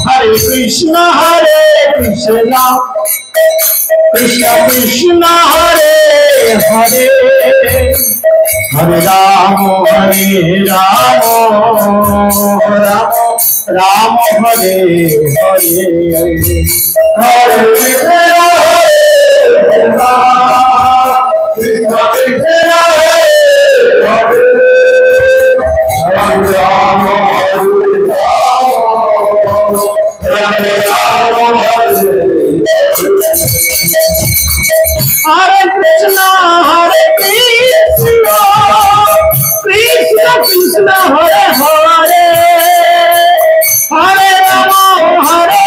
Hare Krishna Krishna Krishna Hare Hare Hare Rama Rama Hare Hare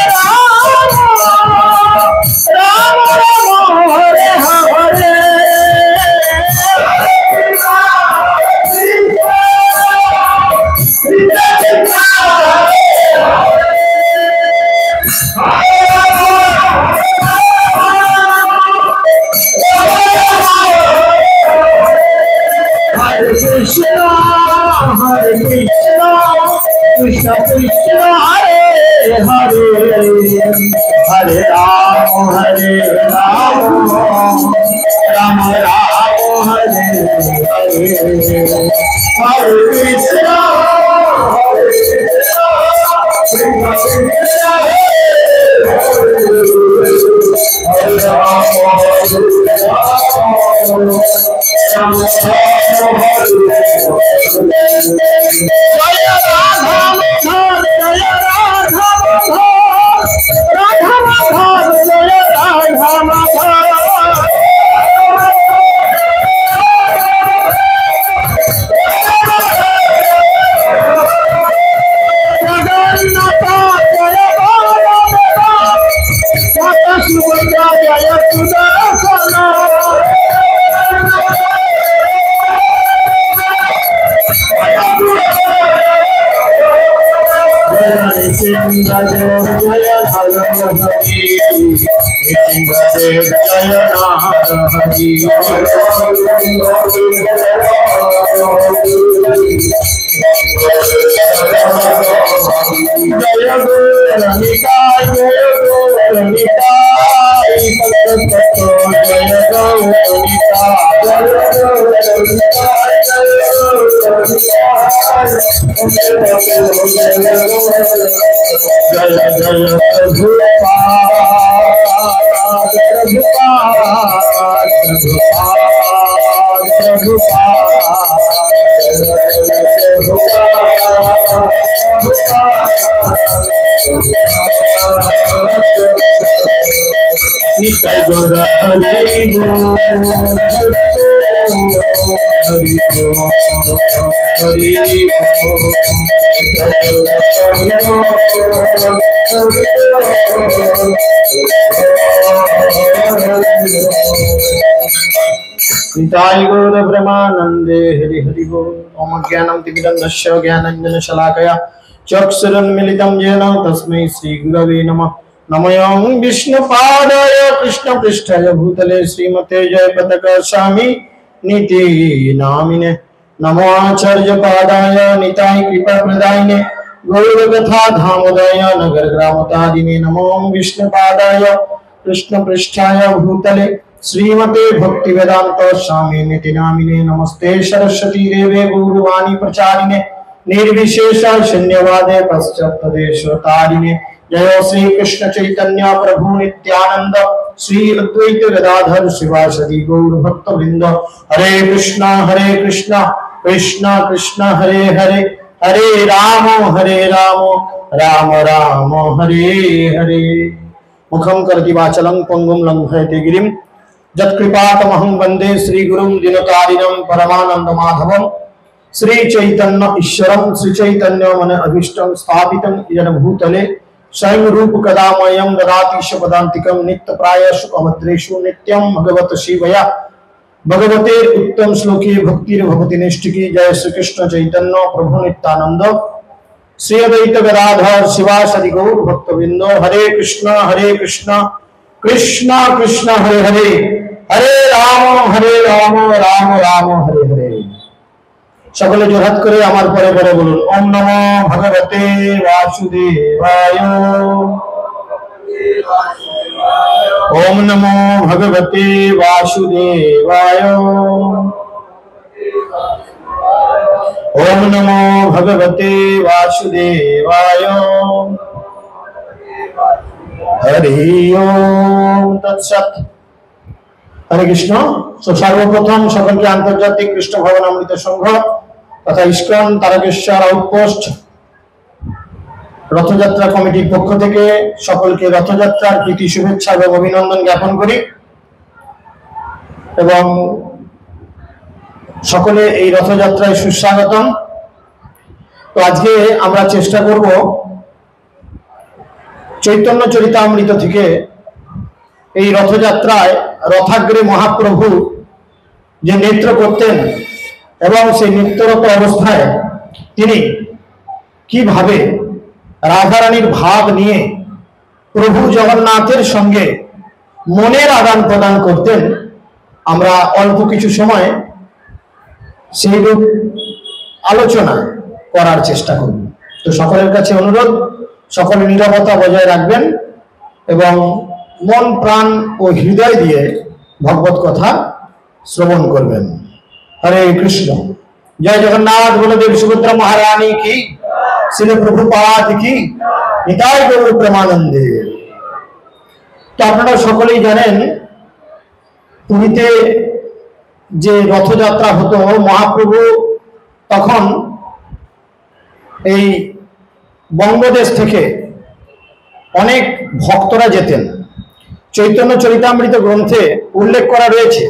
Hare Krishna Krishna Krishna Hare Hare Rama Hare Krishna Krishna Krishna Hare Hare Hare Rama Rama Rama Hare Hare Krishna Krishna Hare Hare Hare Rama Rama Rama Hare Hare Hare Krishna Krishna Krishna Hare Nitai Gaura Brahmanande Hari Hari Bol Om Jnanam Timirandasya Jnananjana Shalakaya Chaksaran Militam Jena Tasmai Sri Gurave Namah Namayam Vishnu Padaya Krishna Pristhaya Bhutale Srimate Jaya Pataka Swami Niti Namine Namo Acharya Padaya Nitai Kripa Pradayine Gaura Gatha Dhamodaya Nagar Gramatadine Namo Vishnu Padaya Krishna Pristhaya Bhutale श्रीमते भक्ति वेदांत स्वामी निति नामिने नमस्ते सरस्वती देवे गौरवाणी प्रचारिणे निर्विशेष शून्यवादे पश्चात्देश तारिणे जय श्री कृष्ण चैतन्य प्रभु नित्यानंद श्री अद्वैत गदाधर शिवासदि गौर भक्त वृंद हरे कृष्णा कृष्णा कृष्णा हरे हरे हरे राम राम राम हरे हरे मुखम करति वाचलं पंगुम लंघयते गिरिम जत्कृपातमहं वंदे श्री गुरुं दिनकारिणं परमानंद माधवं श्री चैतन्य ईश्वरं श्री चैतन्य मन अभीष्टं स्थापितं येन भूतले स्वयं रूप कदामयं ददाति शपदान्तिकं नित्य प्राय सुखभद्रेषु नित्यं भगवत शिवया भगवते उत्तम श्लोके भक्तिर भगवती निष्ठिकी। जय श्री कृष्ण चैतन्य प्रभु नित्यानंद श्री अद्वैत गदाधर शिवासादि गौर भक्तवृंद। हरे कृष्ण कृष्ण कृष्ण हरे हरे, हरे राम राम राम हरे हरे। सकले जोरहात करे आमार परे परे बोलुन ओम नमो भगवते वासुदेवाय, ओम नमो भगवते वासुदेवाय, ओम नमो भगवते वासुदेवाय। हरि ओम तत्सत्। हरे कृष्ण। सर्वप्रथम सकल के आंतर्जातिक कृष्ण भवनामृत संघ तथा इस्कन तारकेश्वर आउटपोस्ट रथयात्रा कमिटिर पक्ष থেকে সকলকে রথযাত্রার প্রীতি শুভেচ্ছা এবং অভিনন্দন জ্ঞাপন করি এবং সকলে এই রথযাত্রায় সুস্বাগতম। তো আজকে আমরা চেষ্টা করব চৈতন্য চরিতামৃত থেকে এই রথযাত্রায় রথাগ্রে মহাপ্রভু যে নৃত্য করতেন এবং সেই নৃত্যরত অবস্থায় তিনি কিভাবে রাধারানীর ভাব নিয়ে প্রভু জগন্নাথের সঙ্গে মনের আদান প্রদান করতেন, আমরা অল্প কিছু সময় সেই রূপ আলোচনা করার চেষ্টা করব। তো সকলের কাছে অনুরোধ, সকলে নীরবতা বজায় রাখবেন এবং মন প্রাণ ও হৃদয় দিয়ে ভগবত কথা শ্রবণ করবেন। হরে কৃষ্ণ। জয় জগন্নাথ বলদেব সুভদ্রা মহারানী কি, শ্রী প্রভুপাদ কি, নিতাই গৌর প্রেমানন্দে। তো আপনারা সকলেই জানেন পুরীতে যে রথযাত্রা হতো, মহাপ্রভু তখন এই বঙ্গদেশ থেকে অনেক ভক্তরা যেতেন। চৈতন্য চরিতামৃত গ্রন্থে উল্লেখ করা রয়েছে,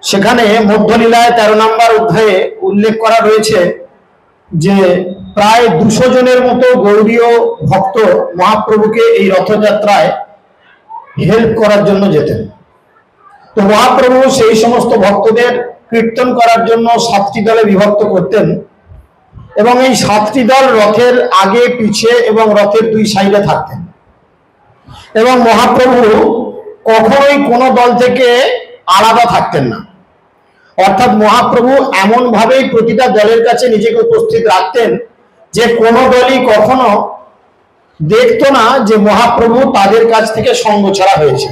সেখানে মধ্যলীলায় 13 নম্বর অধ্যায়ে উল্লেখ করা রয়েছে যে প্রায় 200 জনের মতো গৌড়ীয় ভক্ত মহাপ্রভুকে এই রথযাত্রায় হেল্প করার জন্য যেতেন। তো মহাপ্রভু সেই সমস্ত ভক্তদের কীর্তন করার জন্য 7টি দলে বিভক্ত করতেন এবং এই 7টি দল রথের আগে পিছে এবং রথের 2 সাইডে থাকতেন এবং মহাপ্রভু কখনোই কোনো দল থেকে আলাদা থাকতেন না। অর্থাৎ মহাপ্রভু এমন ভাবেই প্রতিটা দলের কাছে নিজেকে উপস্থিত রাখতেন যে কোনো দলই কখনো দেখতো না যে মহাপ্রভু তাদের কাছ থেকে সঙ্গ ছাড়া হয়েছে।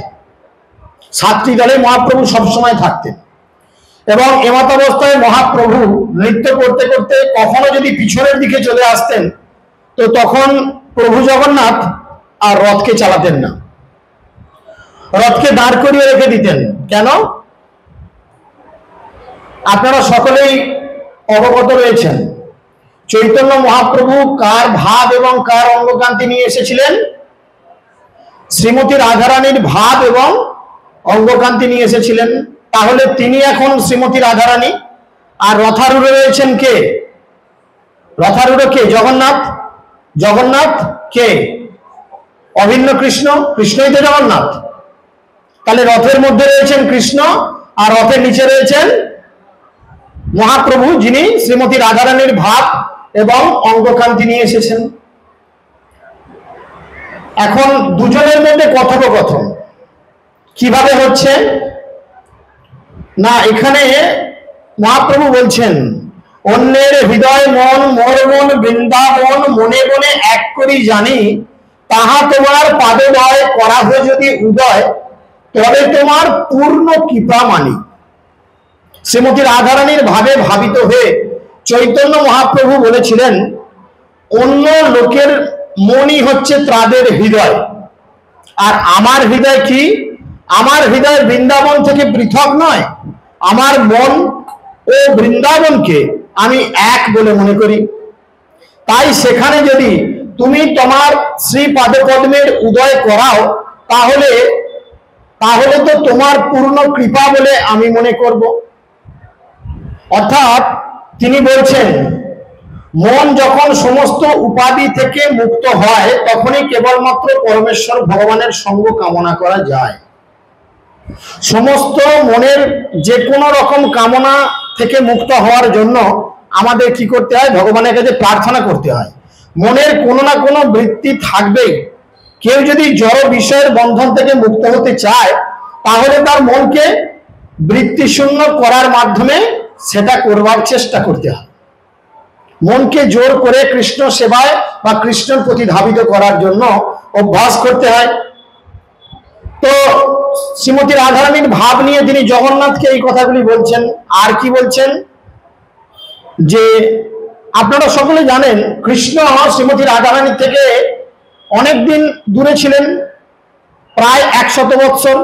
7টি দলে মহাপ্রভু সবসময় থাকতেন এবং এমতাবস্থায় মহাপ্রভু নৃত্য করতে করতে কখনো যদি পিছনের দিকে চলে আসতেন তো তখন প্রভু জগন্নাথ আর রথকে চালাতেন না, রথকে দাঁড় করিয়ে রেখে দিতেন। কেন? আপনারা সকলেই অবগত রয়েছেন চৈতন্য মহাপ্রভু কার ভাব এবং কার অঙ্গকান্তি নিয়ে এসেছিলেন? শ্রীমতী রাধারানীর ভাব এবং অঙ্গকান্তি নিয়ে এসেছিলেন। তাহলে তিনি এখন শ্রীমতী রাধারানী, আর রথারূঢ় রয়েছেন কে? রথারূঢ় কে? জগন্নাথ। জগন্নাথ কে? অভিন্ন কৃষ্ণ, কৃষ্ণই তো জগন্নাথ। তাহলে রথের মধ্যে রয়েছেন কৃষ্ণ আর রথের নিচে রয়েছেন মহাপ্রভু, যিনি শ্রীমতী রাধারানীর ভাব এবং অঙ্গকান্তি নিয়ে এসেছেন। এখন দুজনের মধ্যে কথোপকথন কিভাবে হচ্ছে না, এখানে মহাপ্রভু বলছেন অন্যের হৃদয় মন মোর মন বৃন্দাবন মনে মনে এক করি জানি, তাহা তোমার পাদদয় করাহ যদি উদয়, তবে তোমার পূর্ণ কৃপা মানি। শ্রীমতী রাধারানীর ভাবে ভাবিত হয়ে চৈতন্য মহাপ্রভু বলেছিলেন অন্য লোকের মনই হচ্ছে তাদের হৃদয়, আর আমার হৃদয় কি? আমার হৃদয় বৃন্দাবন থেকে পৃথক নয়। আমার মন ও বৃন্দাবনকে আমি এক বলে মনে করি। তাই সেখানে যদি তুমি তোমার শ্রী পাদপদ্মের উদয় করাও তাহলে তাহলে তো তোমার পূর্ণ কৃপা বলে আমি মনে করব। অর্থাৎ তিনি বলছেন মন যখন সমস্ত উপাধি থেকে মুক্ত হয় তখনই কেবলমাত্র পরমেশ্বর ভগবানের সঙ্গ কামনা করা যায়। সমস্ত মনের যে কোনো রকম কামনা থেকে মুক্ত হওয়ার জন্য আমাদের কি করতে হয়? ভগবানের কাছে প্রার্থনা করতে হয়। মনের কোনো না কোনো বৃত্তি থাকবেই। কেউ যদি জড় বিষয়ের বন্ধন থেকে মুক্ত হতে চায়, তাহলে তার মনকে বৃত্তি শূন্য করার মাধ্যমে সেটা করবার চেষ্টা করতে হয়। মনকে জোর করে কৃষ্ণ সেবায় বা কৃষ্ণের প্রতি ধাবিত করার জন্য অভ্যাস করতে হয়। তো শ্রীমতী রাধারানীর ভাব নিয়ে তিনি জগন্নাথকে এই কথাগুলি বলছেন। আর কি বলছেন? যে আপনারা সকলে জানেন কৃষ্ণ শ্রীমতী রাধারানীর থেকে অনেকদিন দূরে ছিলেন, প্রায় 100 বৎসর।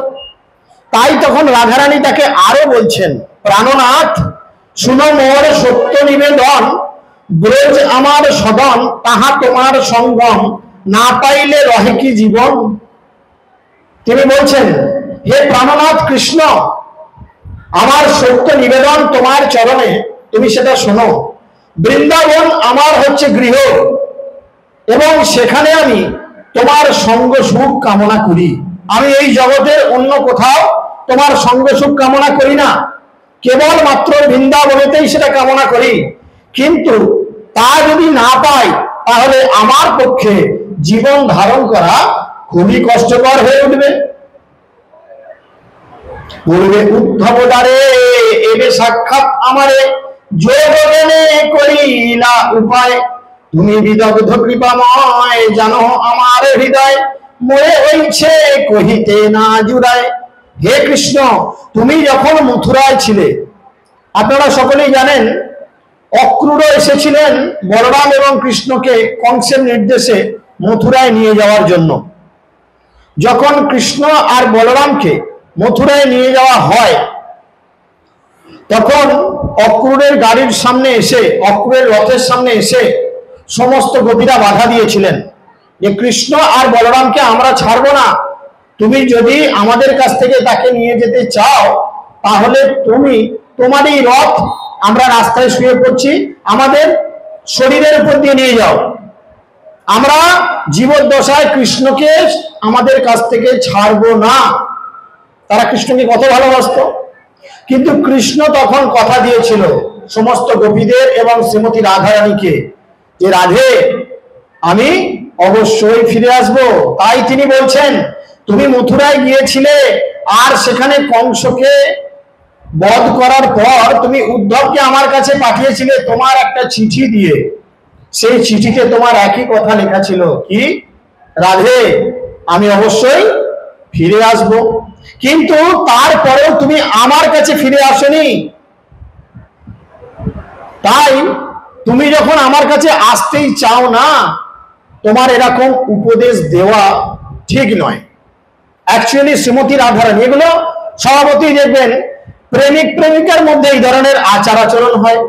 তাই তখন রাধারানী তাকে আরো বলছেন, প্রাণনাথ শুনো মোর সত্য নিবেদন, ব্রজ আমার সদন, তাহা তোমার সঙ্গম, না পাইলে রহে কি জীবন। তিনি বলছেন, হে প্রাণনাথ কৃষ্ণ, আমার সত্য নিবেদন তোমার চরণে, তুমি সেটা শোনো। বৃন্দাবন আমার হচ্ছে গৃহ, এবং সেখানে আমি তোমার সঙ্গ সুখ কামনা করি। আমি এই জগতের অন্য কোথাও তোমার সঙ্গ সুখ কামনা করি না, কেবল মাত্র বৃন্দাবনেতেই সেটা কামনা করি। কিন্তু তা যদি না পাই, তাহলে আমার পক্ষে জীবন ধারণ করা খুবই কষ্টকর হয়ে উঠবে। পূর্বে উদ্ধব দ্বারে এবে সাক্ষাৎ আমারে, যোগ জ্ঞানে করিলা উপায়। তুমি বিদগ্ধ কৃপাময়, জানো আমার হৃদয়, মরে হইছে কহিতে না জুড়ায়। হে কৃষ্ণ, তুমি যখন মথুরায় ছিলে, আপনারা সকলেই জানেন অক্রূর এসেছিলেন বলরাম এবং কৃষ্ণকে কংসের নির্দেশে মথুরায় নিয়ে যাওয়ার জন্য। যখন কৃষ্ণ আর বলরামকে মথুরায় নিয়ে যাওয়া হয়, তখন অক্রূরের গাড়ির সামনে এসে, অক্রূরের রথের সামনে এসে সমস্ত গোপীরা বাধা দিয়েছিলেন যে কৃষ্ণ আর বলরামকে আমরা ছাড়বো না, তুমি যদি আমাদের কাছ থেকে তাকে নিয়ে যেতে চাও, তাহলে তুমি তোমার এই রথ, আমরা রাস্তায় শুয়ে পড়ছি, আমাদের শরীরের উপর দিয়ে নিয়ে যাও। আমরা জীবদ্দশায় কৃষ্ণকে আমাদের কাছ থেকে ছাড়বো না। তারা কৃষ্ণকে কত ভালোবাসতো। কিন্তু কৃষ্ণ তখন কথা দিয়েছিল সমস্ত গোপীদের এবং শ্রীমতী রাধারানীকে, যে রাধে, আমি অবশ্যই ফিরে আসব। তাই তিনি বলছেন, তুমি মথুরায় গিয়েছিলে, আর সেখানে কংসকে বধ করার পর তুমি উদ্ধবকে আমার কাছে পাঠিয়েছিলে তোমার একটা চিঠি দিয়ে। সেই চিঠিতে তোমার একই কথা লেখা ছিল, কি? রাধে, আমি অবশ্যই ফিরে আসব। কিন্তু তারপরেও তুমি আমার কাছে ফিরে আসনি। তাই তুমি যখন আমার কাছে আসতেই চাও না, তোমার এরকম উপদেশ দেওয়া ঠিক নয়। অ্যাকচুয়ালি শ্রীমতী রাধারানী, এগুলো স্বভাবতই দেখবেন প্রেমিক প্রেমিকার মধ্যে এই ধরনের আচার আচরণ হয়।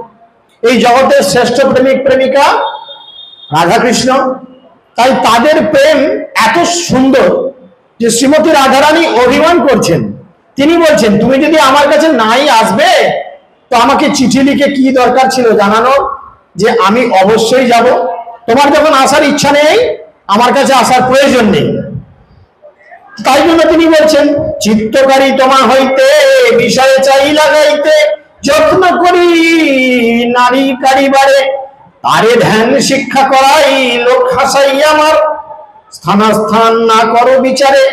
এই জগতের শ্রেষ্ঠ প্রেমিক প্রেমিকা রাধাকৃষ্ণ। তাই তাদের প্রেম এত সুন্দর যে শ্রীমতী রাধারানী অভিমান করছেন। তিনি বলছেন, তুমি যদি আমার কাছে নাই আসবে, তো আমাকে চিঠি লিখে কি দরকার ছিল জানানোর যে আমি অবশ্যই যাব। তোমার যখন আসার ইচ্ছা নেই, আমার কাছে আসার প্রয়োজন নেই। তাই জন্য তিনি বলছেন, চিত্তকারী তোমা হইতে বিষয়ে চাই লাগাইতে, যত্ন করি নারী কারিবারে, তারে ধ্যান শিক্ষা করাই লোক হাসাই আমার, স্থানাস্থান না করো বিচারে।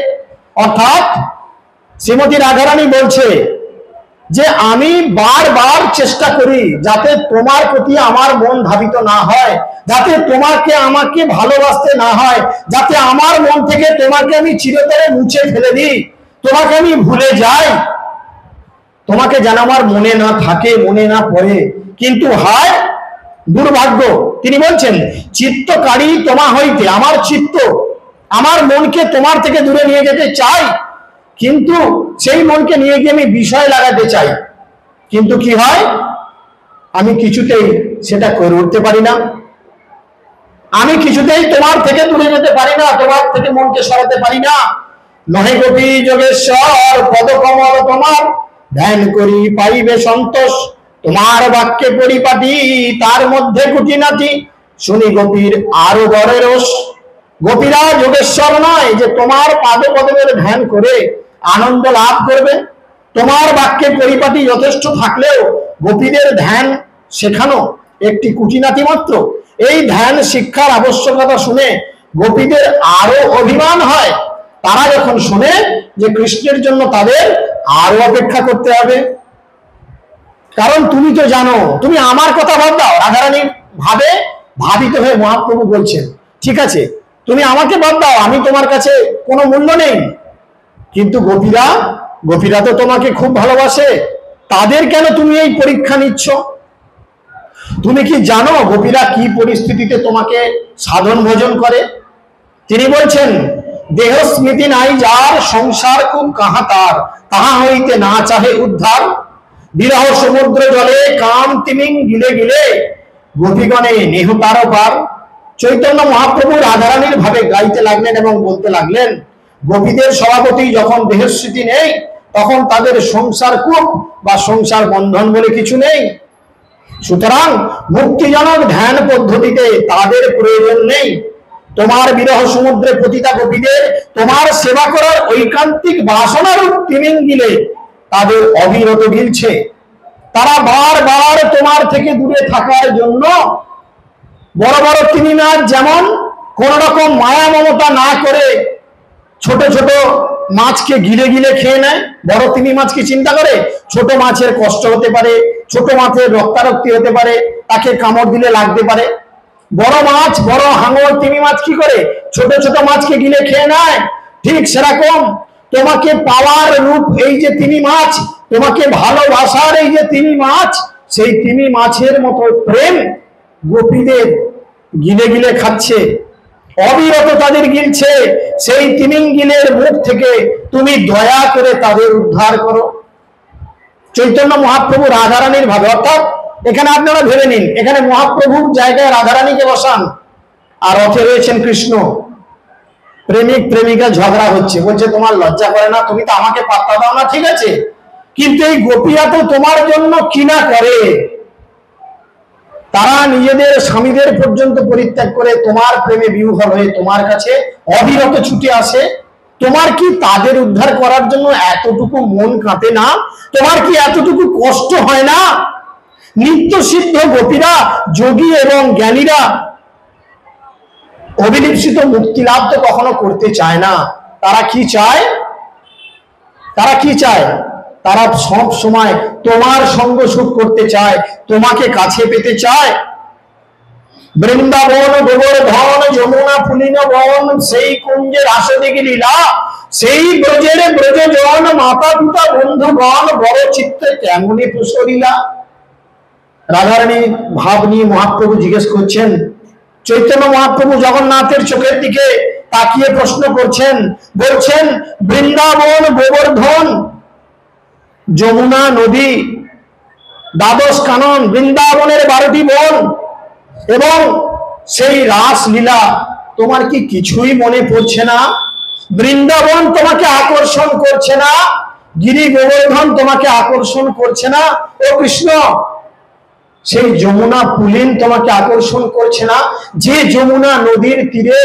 অর্থাৎ শ্রীমতী রাধারানী বলছে যে আমি বারবার চেষ্টা করি যাতে তোমার প্রতি আমার মন ধাবিত না হয়, যাতে তোমাকে আমাকে ভালোবাসতে না হয়, যাতে আমার মন থেকে তোমাকে আমি চিরতরে মুছে ফেলে দিই, তোমাকে আমি ভুলে যাই, তোমাকে যেন আমার মনে না থাকে, মনে না পড়ে। কিন্তু হায় দুর্ভাগ্য, তিনি বলছেন চিত্তকারী তোমা হইতে, আমার চিত্ত, আমার মনকে তোমার থেকে দূরে নিয়ে যেতে চাই, কিন্তু সেই মনকে নিয়ে গিয়ে আমি বিষয় লাগাতে চাই। কিন্তু কি হয়, আমি কিছুতেই সেটা করে উঠতে পারি না। আমি কিছুতেই তোমার থেকে দূরে যেতে পারি না, তোমার থেকে মনকে সরাতে পারি না। নহে গোপী যোগেশ্বর পদকমল তোমার, ধ্যান করি পাইবে সন্তোষ, তোমার বাক্যে পরিপাটি তার মধ্যে খুঁটিনাটি, শুনি গোপীর আরো গড়ে রোষ। গোপীরা যোগেশ্বর নয় যে তোমার পাদ পদ্মের ধ্যান করে আনন্দ লাভ করবে। তোমার বাক্যে পরিপাটি যথেষ্ট থাকলেও গোপীদের ধ্যান শেখানো একটি কুটিনাটি মাত্র। এই ধ্যান শিক্ষার আবশ্যকতা শুনে গোপীদের আরো অভিমান হয়। তারা যখন শুনে যে কৃষ্ণের জন্য তাদের আরো অপেক্ষা করতে হবে। কারণ তুমি তো জানো, তুমি আমার কথা বাদ দাও, রাধারানী ভাবিত হয়ে মহাপ্রভু বলছেন, ঠিক আছে তুমি আমাকে বাদ দাও, আমি তোমার কাছে কোনো মূল্য নেই, কিন্তু গোপীরা তো তোমাকে খুব ভালোবাসে, তাদের কেন তুমি এই পরীক্ষা নিচ্ছ? তুমি কি জানো গোপীরা কি পরিস্থিতিতে তোমাকে সাধন ভোজন করে? তিনি বলছেন, দেহ স্মৃতি নাই যার, সংসার খুব কাহাতার, তাহা হইতে না চাহে উদ্ধার। বিরহ সমুদ্র জলে কাম তিমিং গিলে গিলে, গোপীগণে নেহ তার পার। চৈতন্য মহাপ্রভু রাধারানীর ভাবে গাইতে লাগলেন এবং বলতে লাগলেন, গোপীদের সভাপতি যখন দেহের স্মৃতি নেই, তখন তাদের সংসার কূপ বা সংসার বন্ধন বলে কিছু নেই। সুতরাং মুক্তিজনক ধ্যান পদ্ধতিতে তাদের প্রয়োজন নেই। তোমার বিরহ সমুদ্রে পতিতা গোপীদের তোমার সেবা করার ঐকান্তিক বাসনার তিমিং গিলে তাদের অবিরত গিলছে। তারা বারবার তোমার থেকে দূরে থাকার জন্য বড় বড় তিমি মাছ যেমন কোন রকম মায়া মমতা না করে ছোট ছোট মাছকে গিলে গিলে খেয়ে নেয়, বড় তিমি মাছ কি চিন্তা করে ছোট মাছের কষ্ট হতে পারে, ছোট মাছের রক্তারক্তি হতে পারে, তাকে কামড় দিলে লাগতে পারে? বড় মাছ, বড় হাঙর তিমি মাছ কি করে ছোট ছোট মাছকে গিলে খেয়ে নেয়। ঠিক সেরকম তোমাকে পাওয়ার রূপ এই যে তিমি মাছ, তোমাকে ভালোবাসার এই যে তিমি মাছ, সেই তিমি মাছের মতো প্রেম গোপীদের গিলে গিলে খাচ্ছে, অবিরত তাদের গিলছে। সেই তিমিঙ্গিলের মুখ থেকে তুমি দয়া করে তাদের উদ্ধার করো। চৈতন্য মহাপ্রভু রাধারানীর ভাবে, অর্থাৎ এখানে আপনারা ভেবে নিন, এখানে মহাপ্রভুর জায়গায় রাধারানীকে বসান, আর রথে রয়েছেন কৃষ্ণ। প্রেমিক প্রেমিকা ঝগড়া হচ্ছে, বলছে তোমার লজ্জা করে না, তুমি তো আমাকে পাত্তা দাও না, ঠিক আছে, কিন্তু এই গোপীরা তো তোমার জন্য কিনা করে, তারা নিজেদের স্বামীদের পর্যন্ত পরিত্যাগ করে তোমার প্রেমে বিহ্বল হয়ে তোমার কাছে অবিরত ছুটে আসে। তোমার কি তাদের উদ্ধার করার জন্য এতটুকু মন কাঁপে না? তোমার কি এতটুকু কষ্ট হয় না? নিত্য সিদ্ধ গোপীরা, যোগী এবং জ্ঞানীরা অবিলিপ্সিত মুক্তি লাভ তো কখনো করতে চায় না। তারা কি চায়? তারা সব সময় তোমার সঙ্গ সুখ করতে চায়, তোমাকে কাছে পেতে চায়। বৃন্দাবন গোবর্ধন যমুনা পুলিন বন, সেই কুঞ্জের আসদিকে লীলা, সেই ব্রজের ব্রজজন, মাতা পিতা বন্ধুগণ, বড় চিত্তে কেমনি পুষলীলা। রাধারানী ভাব নিয়ে মহাপ্রভু জিজ্ঞেস করছেন। চৈতন্য মহাপ্রভু জগন্নাথের চোখের দিকে তাকিয়ে প্রশ্ন করছেন, বলছেন, বৃন্দাবন গোবর্ধন যমুনা নদী, দ্বাদশ কানন, বৃন্দাবনের 12টি বন এবং সেই রাসলীলা তোমার কি কিছুই মনে পড়ছে না? বৃন্দাবন তোমাকে আকর্ষণ করছে না? গিরি গোবর্ধন তোমাকে আকর্ষণ করছে না? ও কৃষ্ণ, সেই যমুনা পুলিন তোমাকে আকর্ষণ করছে না? যে যমুনা নদীর তীরে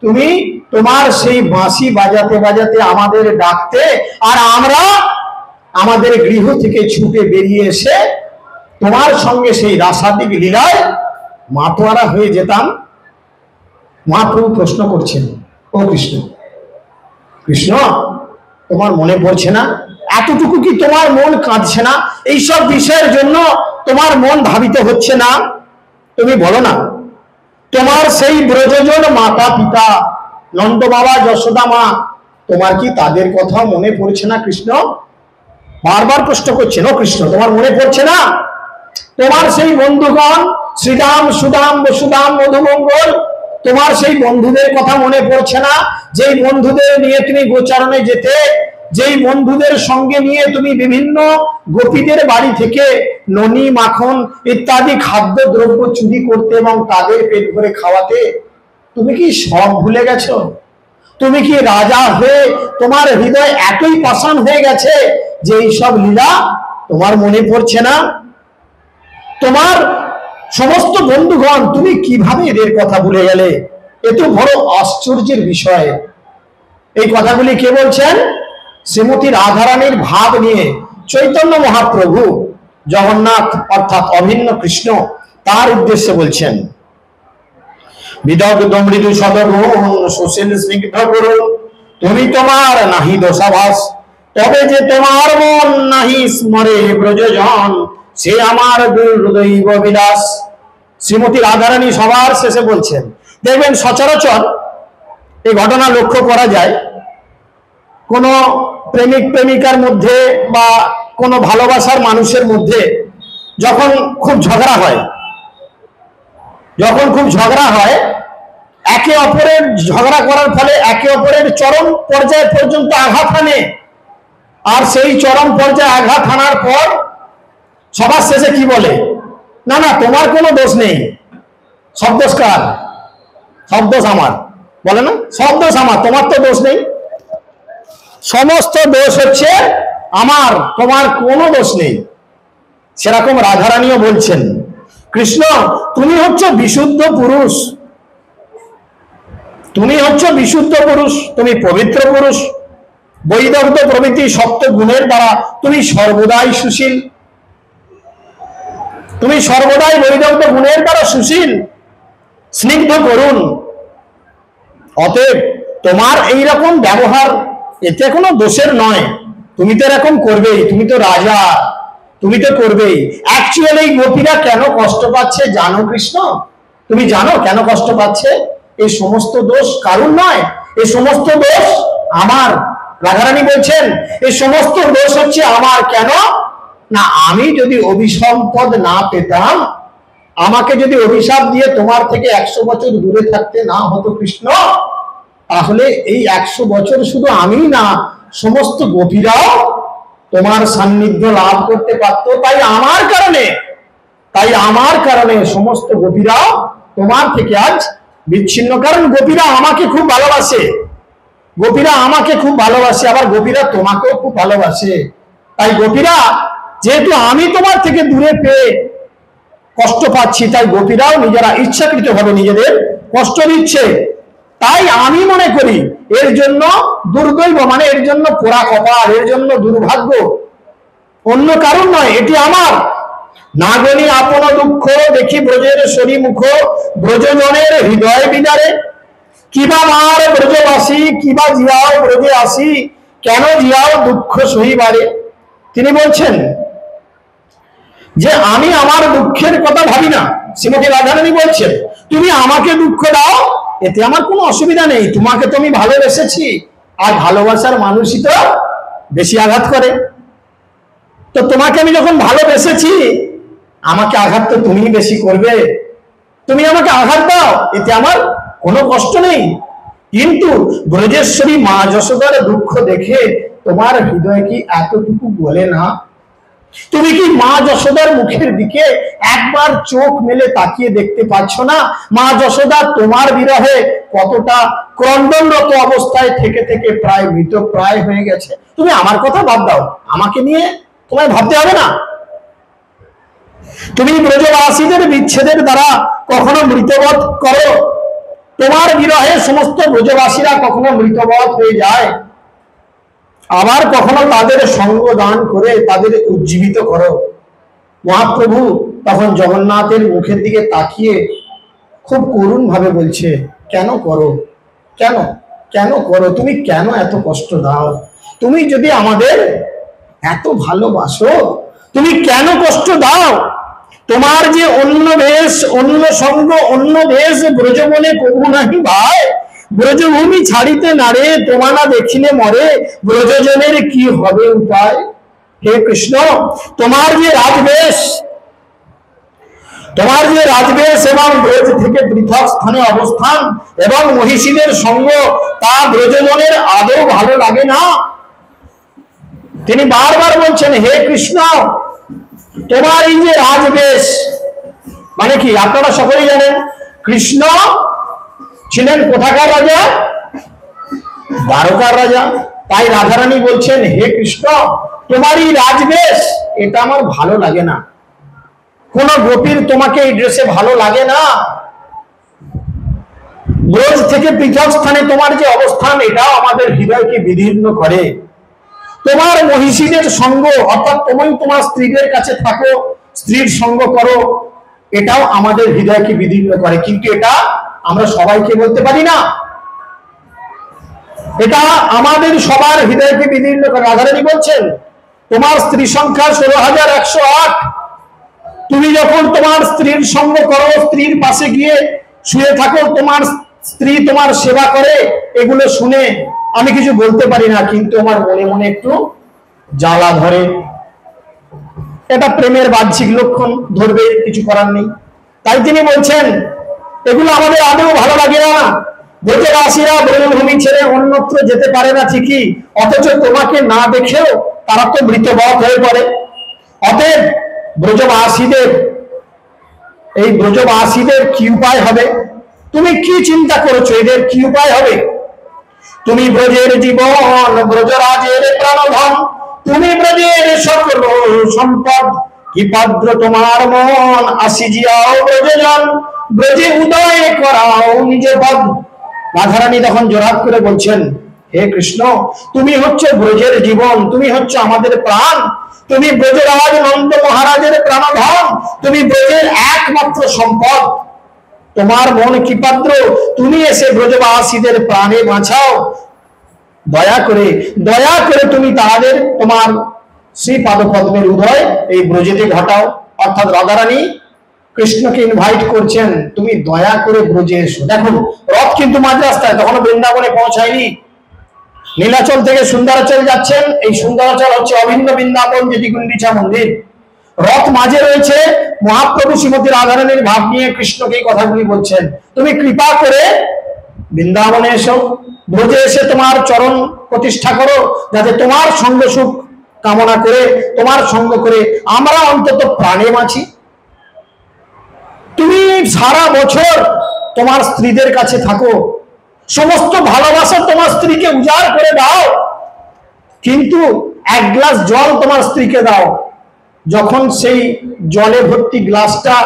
তুমি তোমার সেই বাঁশি বাজাতে বাজাতে আমাদের ডাকতে, আর আমরা আমাদের গৃহ থেকে ছুটে বেরিয়ে এসে তোমার সঙ্গে সেই রাসাদিক লীলায় মাতোয়ারা হয়ে যেতাম। মহাপ্রভু প্রশ্ন করছেন, ও কৃষ্ণ, কৃষ্ণ তোমার মনে পড়ছে না? এতটুকু কি তোমার মন কাঁদছে না? এইসব বিষয়ের জন্য তোমার মন ধাবিত হচ্ছে না? তুমি বলো না, তোমার সেই ব্রজজন মাতা পিতা নন্দ বাবা যশোদা মা, তোমার কি তাদের কথা মনে পড়ছে না? কৃষ্ণ বারবার প্রশ্ন করছেন, ও কৃষ্ণ তোমার মনে পড়ছে না? তোমার সেই বন্ধুগণ শ্রীরাম সুদাম বসুদাম মধুমঙ্গল, তোমার সেই বন্ধুদের কথা মনে পড়ছে না? যেই বন্ধুদের নিয়ে তুমি গোচারণে যেতে, যেই বন্ধুদের সঙ্গে নিয়ে তুমি বিভিন্ন গোপীদের বাড়ি থেকে ননি মাখন ইত্যাদি খাদ্য দ্রব্য চুরি করতে এবং তাদের পেট ভরে খাওয়াতে, তুমি কি সব ভুলে গেছো? তুমি কি রাজা হয়ে তোমার হৃদয় এতই পাষাণ হয়ে গেছে যে এইসব লীলা তোমার মনে পড়ছে না? তোমার সমস্ত বন্ধুগণ, তুমি কিভাবে এদের কথা ভুলে গেলে? এ তো বড় আশ্চর্যের বিষয়। এই কথাগুলি কে বলছেন? শ্রীমতী রাধারানীর ভাব নিয়ে চৈতন্য মহাপ্রভু জগন্নাথ অর্থাৎ অভিন্ন কৃষ্ণ তার উদ্দেশ্যে বলছেন, বিদগ্ধ মৃদু সদগুণ সুশীল স্নিগ্ধ করুন, তুমি তোমার নাহি দোষাভাস, তবে যে তোমার মন নাহি স্মরে ব্রজজন, সে আমার দুর্দৈব বিলাস। শ্রীমতী রাধারানী সবার শেষে বলছেন, দেখবেন সচরাচর এই ঘটনা লক্ষ্য করা যায়, কোন প্রেমিক প্রেমিকার মধ্যে বা কোনো ভালোবাসার মানুষের মধ্যে যখন খুব ঝগড়া হয়, একে অপরের ঝগড়া করার ফলে একে অপরের চরম পর্যায় পর্যন্ত আঘাত হানে, আর সেই চরম পর্যায়ে আঘাত হানার পর সবার শেষে কি বলে, না না তোমার কোনো দোষ নেই, সব দোষ কার, সব দোষ আমার, বলে না, সব দোষ আমার, তোমার তো দোষ নেই, সমস্ত দোষ হচ্ছে আমার, তোমার কোনো দোষ নেই। সেরকম রাধারানীও বলছেন, কৃষ্ণ তুমি হচ্ছে বিশুদ্ধ পুরুষ, তুমি হচ্ছে বিশুদ্ধ পুরুষ, তুমি পবিত্র পুরুষ, বৈদগ্ধ প্রভৃতি সপ্ত গুণের দ্বারা তুমি সর্বদাই সুশীল, তুমি সর্বদাই বৈদগ্ধ গুণের দ্বারা সুশীল, স্নিগ্ধ করুন। অতএব তোমার এইরকম ব্যবহার এতে কোনো দোষের নয়, তুমি তো এরকম করবেই, তুমি তো রাজা, তুমি তো করবেই। অ্যাকচুয়ালি গোপীরা কেন কষ্ট পাচ্ছে জানো কৃষ্ণ? তুমি জানো কেন কষ্ট পাচ্ছে? এই সমস্ত দোষ কারণ নয়, এই সমস্ত দোষ আমার। রাধারানী বলছেন এই সমস্ত দোষ হচ্ছে আমার। কেন না, আমি যদি অভিসম্পদ না পেতাম, আমাকে যদি অভিশাপ দিয়ে তোমার থেকে 100 বছর দূরে থাকতে না হতো কৃষ্ণ, তাহলে এই 100 বছর শুধু আমি না, সমস্ত গোপীরাও তোমার সান্নিধ্য লাভ করতে পারতো। তাই আমার কারণে সমস্ত গোপীরাও তোমার থেকে আজ বিচ্ছিন্ন। কারণ গোপীরা আমাকে খুব ভালোবাসে, আবার গোপীরা তোমাকেও খুব ভালোবাসে। তাই গোপীরা, যেহেতু আমি তোমার থেকে দূরে পেয়ে কষ্ট পাচ্ছি, তাই গোপীরাও নিজেরা ইচ্ছাকৃতভাবে নিজেদের কষ্ট দিচ্ছে। তাই আমি মনে করি এর জন্য দুর্দৈব, মানে এর জন্য পোড়া কপাল, এর জন্য দুর্ভাগ্য, অন্য কারণ নয়, এটি আমার। নাগনি আপন দুঃখ দেখি ব্রজের শরী মুখ, ব্রজজনের হৃদয় বিদারে, কিবা মার ব্রজবাসী, কিবা জিয়াও ব্রজে আসি, কেন জিয়াও দুঃখ সহিবারে। তিনি বলছেন যে আমি আমার দুঃখের কথা ভাবি না। শ্রীমতী রাধারানী বলছেন তুমি আমাকে দুঃখ দাও, এতে আমার কোনো অসুবিধা নেই, তোমাকে তো আমি ভালোবেসেছি, আর ভালোবাসার মানুষই তো বেশি আঘাত করে। তো তোমাকে আমি যখন ভালোবেসেছি, আমাকে আঘাত তো তুমি বেশি করবে, তুমি আমাকে আঘাত দাও, এতে আমার কোনো কষ্ট নেই। কিন্তু ব্রজেশ্বরী মা যশোদার দুঃখ দেখে তোমার হৃদয় কি এতটুকু বলে না? তুমি কি মা যশোদার মুখের দিকে একবার চোখ মেলে তাকিয়ে দেখতে পাচ্ছ না? মা যশোদা তোমার বিরহে কতটা ক্রন্দনরত অবস্থায় থেকে থেকে প্রায় মৃতপ্রায় হয়ে গেছে। তুমি আমার কথা বাদ দাও, আমাকে নিয়ে তোমায় ভাবতে হবে না। তুমি ব্রজবাসীদের বিচ্ছেদের দ্বারা কখনো মৃতবধ করো, তোমার বিরহে সমস্ত ব্রজবাসীরা কখনো মৃতবধ হয়ে যায়, আবার কখনো তাদের সঙ্গ দান করে তাদের উজ্জীবিত করো। মহাপ্রভু তখন জগন্নাথের মুখের দিকে তাকিয়ে খুব করুণ ভাবে বলছে, কেন করো, কেন কেন করো, তুমি কেন এত কষ্ট দাও? তুমি যদি আমাদের এত ভালোবাসো, তুমি কেন কষ্ট দাও? তোমার যে অন্য বেশ, অন্য সঙ্গ, অন্য দেশ ব্রজবনে কবু নাহি ভাই, ব্রজভূমি ছাড়িতে নারে, তোমানা দেখিলে মরে, ব্রজজনের কি হবে উপায়? হে কৃষ্ণ, তোমার যে রাজবেশ এবং ব্রজ থেকে পৃথক স্থানে অবস্থান এবং মহিষীদের সঙ্গ, তা ব্রজজনের আদৌ ভালো লাগে না। তিনি বারবার বলছেন, হে কৃষ্ণ, তোমার এই যে রাজবেশ, মানে কি আপনারা সকলেই জানেন কৃষ্ণ ছিলেন কোথাকার রাজা? দ্বারকার রাজা। তাই রাধারানী বলছেন, হে কৃষ্ণ, তোমার এই রাজবেশ, এটা আমার ভালো লাগে না। কোন গোপীর তোমাকে এই ড্রেসে ভালো লাগে না। ব্রজ থেকে পৃথক স্থানে তোমার যে অবস্থান, এটাও আমাদের হৃদয়কে বিদীর্ণ করে। তোমার মহিষীদের সঙ্গ, অর্থাৎ তুমি তোমার স্ত্রীদের কাছে থাকো, স্ত্রীর সঙ্গ করো, এটাও আমাদের হৃদয়কে বিদীর্ণ করে, কিন্তু এটা আমরা সবাইকে বলতে পারি না। এটা আমাদের সবার হৃদয়কে বিদীর্ণ করে। রাধারানী বলছেন তোমার স্ত্রী সংখ্যা 16,108। তুমি যখন তোমার স্ত্রীর সঙ্গ করো, স্ত্রীর পাশে গিয়ে শুয়ে থাকো, তোমার স্ত্রী তোমার সেবা করে, এগুলো শুনে আমি কিছু বলতে পারি না, কিন্তু আমার মনে মনে একটু জ্বালা ধরে। এটা প্রেমের বাহ্যিক লক্ষণ, ধরবে, কিছু করার নেই। তাই তিনি বলছেন এগুলো আমাদের আদৌ ভালো লাগে না। ব্রজবাসীরা ব্রজভূমি ছেড়ে অন্যত্র যেতে পারে না ঠিকই, অথচ তোমাকে না দেখেও তারা তো মৃতবৎ হয়ে পড়ে। অতএব ব্রজবাসীদের, এই ব্রজবাসীদের কি উপায় হবে? তুমি কি চিন্তা করেছো এদের কি উপায় হবে? তুমি ব্রজের জীবন, ব্রজরাজের প্রাণধন, তুমি ব্রজের সকল সম্পদ, কি পাদ্র তোমার মন, আসি জিয়াও ব্রজজন, ব্রজে উদয় করাও নিজে পদ। রাধারানী তখন জোরহাত করে বলছেন হে কৃষ্ণ, তুমি হচ্ছে ব্রজের জীবন, তুমি হচ্ছে আমাদের প্রাণ, তুমি ব্রজরাজ নন্দ মহারাজের প্রাণধন, তুমি ব্রজের একমাত্র সম্পদ, তোমার মন কি পাত্র, তুমি এসে ব্রজবাসীদের প্রাণে বাঁচাও। দয়া করে তুমি তাদের তোমার শ্রী পাদপদ্মের উদয় এই ব্রজেতে ঘটাও। অর্থাৎ রাধারানী কৃষ্ণকে ইনভাইট করছেন, তুমি দয়া করে ব্রজে এসো। দেখুন রথ কিন্তু মাঝ রাস্তায়, তখনও বৃন্দাবনে পৌঁছায়নি। নীলাচল থেকে সুন্দরাচল যাচ্ছেন, এই সুন্দরাচল হচ্ছে অভিন্ন বৃন্দাবন, যেটি গুন্ডিচা মন্দির। রথ মাঝে রয়েছে, মহাপ্রভু শ্রীমতী রাধারানীর ভাব নিয়ে কৃষ্ণকে এই কথাগুলি বলছেন, তুমি কৃপা করে বৃন্দাবনে এসো, ব্রজে এসে তোমার চরণ প্রতিষ্ঠা করো, যাতে তোমার সঙ্গ সুখ কামনা করে, তোমার সঙ্গ করে আমরা অন্তত প্রাণে বাঁচি। তুমি সারা বছর তোমার স্ত্রীদের কাছে থাকো, সমস্ত ভালোবাসা তোমার স্ত্রীকে উজাড় করে দাও, কিন্তু এক গ্লাস জল তোমার স্ত্রীকে দাও, যখন সেই জলে ভর্তি গ্লাসটা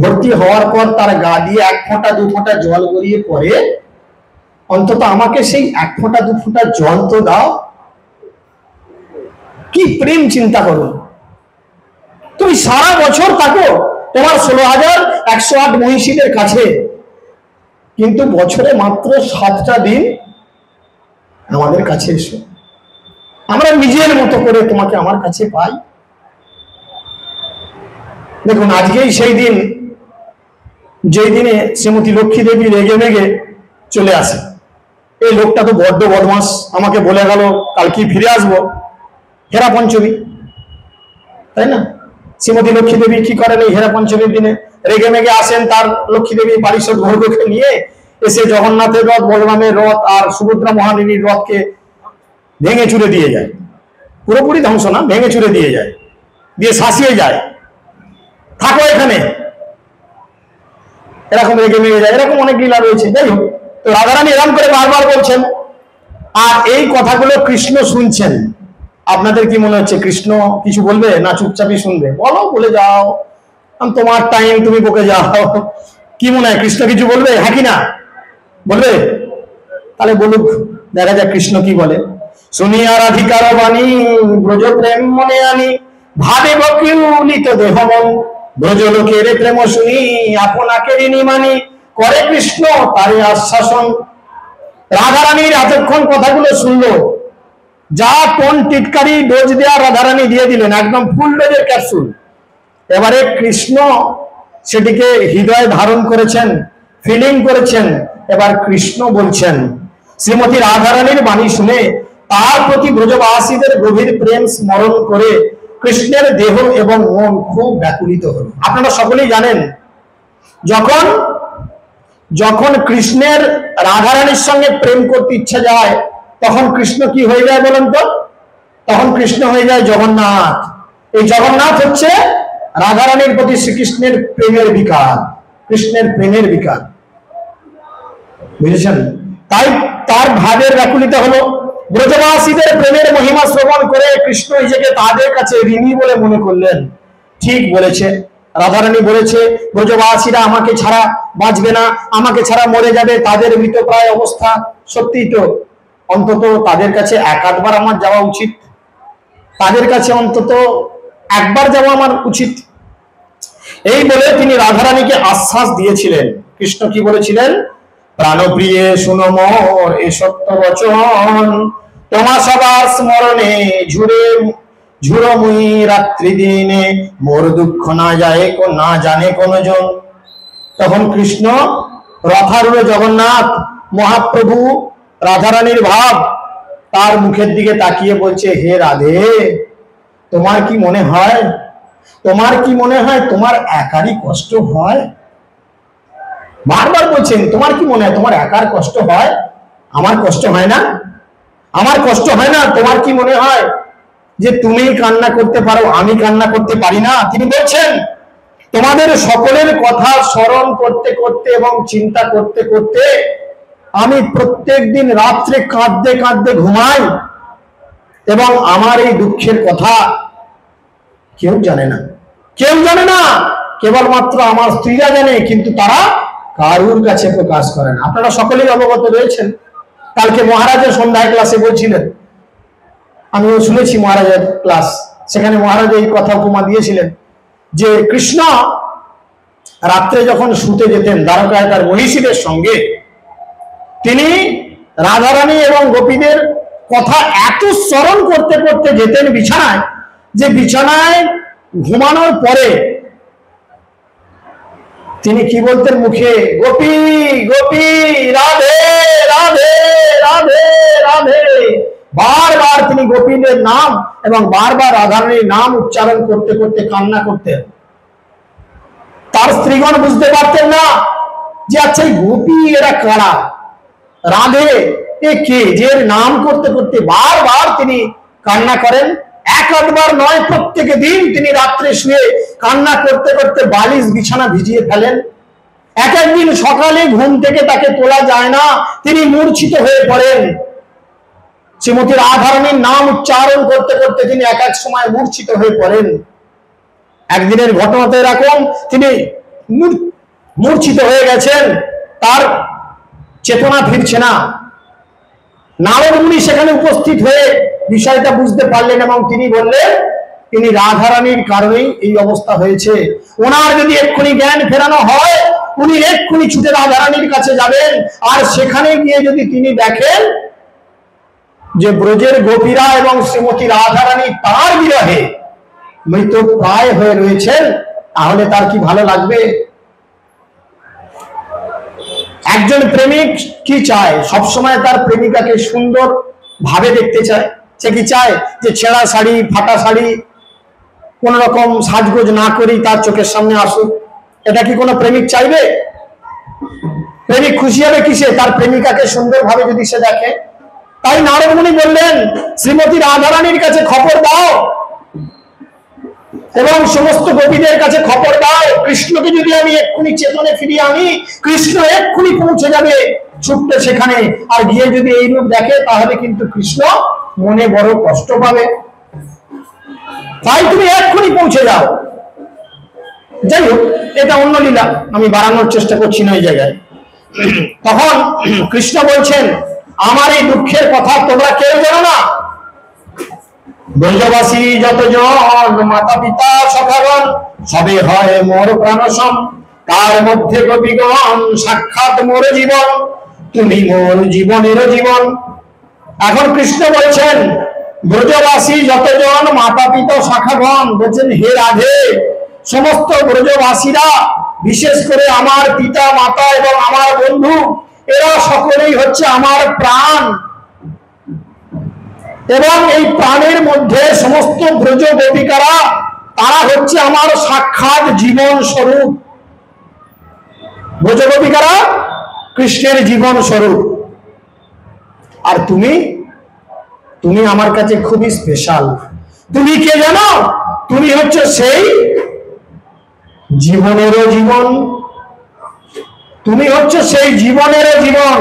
ভর্তি হওয়ার পর তার গা দিয়ে 1 ফোঁটা 2 ফোঁটা জল গড়িয়ে পড়ে, অন্তত আমাকে সেই 1 ফোঁটা 2 ফোঁটা জল তো দাও। কি প্রেম চিন্তা করো। তুমি সারা বছর থাকো তোমার 16,108 মহিষীদের কাছে, কিন্তু বছরে মাত্র 7টা দিন আমাদের কাছে এসো, আমরা নিজের মতো করে তোমাকে আমার কাছে পাই। দেখুন আজকেই সেই দিন, যেই দিনে শ্রীমতী লক্ষ্মী দেবী রেগে মেগে চলে আসে। এই লোকটা তো বড্ড বদমাস, আমাকে বলে গেল কালকে ফিরে আসবো, হেরা পঞ্চমী, তাই না? শ্রীমতী লক্ষ্মী দেবী কি করেন এই হেরা পঞ্চমীর দিনে? রেগে মেগে আসেন, তার লক্ষ্মী দেবী পারিষদ বর্গকে নিয়ে এসে জগন্নাথের রথ, বলরামের রথ আর সুভদ্রা মহাদেবীর রথকে ভেঙে চুরে দিয়ে যায়। পুরোপুরি ধ্বংস না, ভেঙে চুরে দিয়ে যায়, দিয়ে শাসিয়ে যায়, থাকো এখানে, এরকম রেগে মেগে যায়। এরকম অনেক লীলা রয়েছে। যাই হোক, তো রাধারানী এরকম করে বারবার বলছেন, আর এই কথাগুলো কৃষ্ণ শুনছেন। আপনাদের কি মনে হচ্ছে কৃষ্ণ কিছু বলবে না চুপচাপই শুনবে? বলো, বলে যাও, তোমার টাইম, তুমি বকে যাও। কি মনে হয় কৃষ্ণ কিছু বলবে? হ্যাঁ কি না বলবে? তাহলে বলুক, দেখা যাক কৃষ্ণ কি বলে। শুনিয়া রাধিকার বাণী, ব্রজ প্রেম মনে আনি, ভাবে বকিউলিত দেহ মন, ব্রজ লোকের প্রেম শুনি, আপনাকে ঋণী মানি, করে কৃষ্ণ তারে আশ্বাসন। রাধারানীর এতক্ষণ কথাগুলো শুনলো, যা টোন টিটকারি ডোজ দেওয়া রাধারানী দিয়ে দিলেন, একদম ফুল ডোজের ক্যাপসুল। এবারে কৃষ্ণ সেটিকে হৃদয়ে ধারণ করেছেন, ফিলিং করেছেন। এবার কৃষ্ণ বলছেন, শ্রীমতী রাধারানীর বাণী শুনে তার প্রতি ব্রজবাসীদের গভীর প্রেম স্মরণ করে কৃষ্ণের দেহ এবং মন খুব ব্যাকুলিত হল। আপনারা সকলেই জানেন, যখন যখন কৃষ্ণের রাধারানীর সঙ্গে প্রেম করতে ইচ্ছা যায়, তখন কৃষ্ণ কি হয়ে যায় বলেন তো? তখন কৃষ্ণ হয়ে যায় জগন্নাথ। এই জগন্নাথ হচ্ছে রাধারানীর প্রতি শ্রীকৃষ্ণের প্রেমের বিকার, কৃষ্ণের প্রেমের বিকার, বুঝেছেন? তাই তার ভাবের ব্যাকুলিত হলো। ব্রজবাসীদের প্রেমের মহিমা শ্রবণ করে কৃষ্ণ নিজেকে তাদের কাছে ঋণী বলে মনে করলেন। ঠিক বলেছে রাধারানী, বলেছে ব্রজবাসীরা আমাকে ছাড়া বাঁচবে না, আমাকে ছাড়া মরে যাবে, তাদের মৃতপ্রায় অবস্থা। সত্যিই তো, অন্তত তাদের কাছে 1-8 বার আমার যাওয়া উচিত। তাদের কাছে অন্তত একবার যাওয়া আমার উচিত। এই বলে তিনি রাধারানীকে আশ্বাস দিয়েছিলেন। কৃষ্ণ কি বলেছিলেন? প্রাণপ্রিয়ে শুনো মোর এ সত্য বচন, তোমা সবার স্মরণে ঝুরে ঝুরো মুই রাত্রি দিনে, মোর দুঃখ না যায় না জানে কোন জন। তখন কৃষ্ণ রথারূঢ় জগন্নাথ মহাপ্রভু রাধারানীর ভাব, তার মুখের দিকে তাকিয়ে বলছে, হে রাধে, তোমার কি মনে হয়, তোমার কি মনে হয় তোমার একারই কষ্ট হয়? বারবার বলছেন, তোমার কি মনে হয় তোমার একার কষ্ট হয়? আমার কষ্ট হয় না? আমার কষ্ট হয় না? তোমার কি মনে হয় যে তুমি কান্না করতে পারো, আমি কান্না করতে পারি না? তিনি বলছেন, তোমাদের সকলের কথা স্মরণ করতে করতে এবং চিন্তা করতে করতে আমি প্রত্যেক দিন রাত্রে কাঁদতে কাঁদতে ঘুমাই, এবং আমার এই দুঃখের কথা কেউ জানে না, কেউ জানে না, কেবলমাত্র আমার স্ত্রীরা জানে, কিন্তু তারা কারুর কাছে প্রকাশ করে না। আপনারা সকলেই অবগত রয়েছেন। কালকে মহারাজের সন্ধ্যায় ক্লাসে বলছিলেন, আমিও শুনেছি মহারাজের ক্লাস, সেখানে মহারাজ এই কথা উপমা দিয়েছিলেন যে কৃষ্ণ রাত্রে যখন শুতে যেতেন দ্বারকায় তার মহিষীদের সঙ্গে, তিনি রাধারানী এবং গোপীদের কথা এত স্মরণ করতে করতে যেতেন বিছানায়, যে বিছানায় ঘুমানোর পরে তিনি কি বলতেন মুখে, গোপী গোপী রাধে রাধে রাধে রাধে। বারবার তিনি গোপীদের নাম এবং বারবার রাধারানীর নাম উচ্চারণ করতে করতে কান্না করতেন। তার স্ত্রীগণ বুঝতে পারতেন না যে আচ্ছা এই গোপী এরা কারা, রাধে এ কে, যে নাম করতে করতে বারবার তিনি কান্না করেন। এক আধবার নয়, প্রত্যেক দিন তিনি রাত্রে শুয়ে কান্না করতে করতে বালিশ বিছানা ভিজিয়ে ফেলেন। এক একদিন সকালে ঘুম থেকে তাকে তোলা যায় না, তিনি মূর্ছিত হয়ে পড়েন। শ্রীমতী রাধারানীর নাম উচ্চারণ করতে করতে তিনি এক এক সময় মূর্ছিত হয়ে পড়েন। একদিনের ঘটনাতে এরকম, তিনি মূর্ছিত হয়ে গেছেন, তার চেতনা ফিরছে না। নারদ মুনি সেখানে উপস্থিত হয়ে বিষয়টা বুঝতে পারলেন এবং তিনি বললেন, তিনি রাধারানীর কারণেই এই অবস্থা হয়েছে, ওনার যদি এক্ষুনি জ্ঞান ফেরানো হয় উনি এক্ষুনি ছুটে রাধারানীর কাছে যাবেন, আর সেখানে গিয়ে যদি তিনি দেখেন যে ব্রজের গোপীরা এবং শ্রীমতী রাধারানী তার বিরহে মৃত প্রায় হয়ে রয়েছেন, তাহলে তার কি ভালো লাগবে? একজন প্রেমিক কি চায়? সবসময় তার প্রেমিকাকে সুন্দর ভাবে দেখতে চায়। সে কি চায় যে ছেঁড়া শাড়ি, ফাটা শাড়ি, কোন রকম সাজগোজ না করি তার চোখের সামনে আসুক? এটা কি কোনো প্রেমিক চাইবে? প্রেমিক খুশি হবে কিসে? তার প্রেমিকাকে সুন্দর ভাবে যদি সে দেখে। তাই নারদ মুনি বললেন, শ্রীমতী রাধারানীর কাছে খবর দাও এবং সমস্ত গোপীদের কাছে খবর দাও, কৃষ্ণকে যদি আমি এক্ষুনি চেতনে ফিরিয়ে আনি, কৃষ্ণ এক্ষুনি পৌঁছে যাবে ছুটতে সেখানে, আর গিয়ে যদি এই রূপ দেখে তাহলে কিন্তু কৃষ্ণ মনে বড় কষ্ট পাবে। তাই তুমি এক্ষুনি পৌঁছে যাও। যাই হোক, এটা অন্য লীলা, আমি বাড়ানোর চেষ্টা করছি না এই জায়গায়। তখন কৃষ্ণ বলছেন, আমার এই দুঃখের কথা তোমরা কেউ জানো না। ব্রজবাসী যতজন মাতা পিতা সখাগণ সবে হয় মোর প্রাণসম, তার মধ্যে গোপীগণ সাক্ষাৎ মোর জীবন, তুমি মোর জীবনের জীবন। এখন কৃষ্ণ বলছেন, ব্রজবাসী যতজন মাতা পিতা শাখাগণ, বলছেন হে রাধে, সমস্ত ব্রজবাসীরা, বিশেষ করে আমার পিতা মাতা এবং আমার বন্ধু, এরা সকলেই হচ্ছে আমার প্রাণ, এবং এই প্রাণের মধ্যে সমস্ত ব্রজ গোপিকারা, তারা হচ্ছে আমার সাক্ষাৎ জীবন স্বরূপ। ব্রজ গোপিকারা কৃষ্ণের জীবন স্বরূপ। আর তুমি, তুমি আমার কাছে খুবই স্পেশাল। তুমি কে জানো? তুমি হচ্ছে সেই জীবনেরও জীবন, তুমি হচ্ছে সেই জীবনেরও জীবন।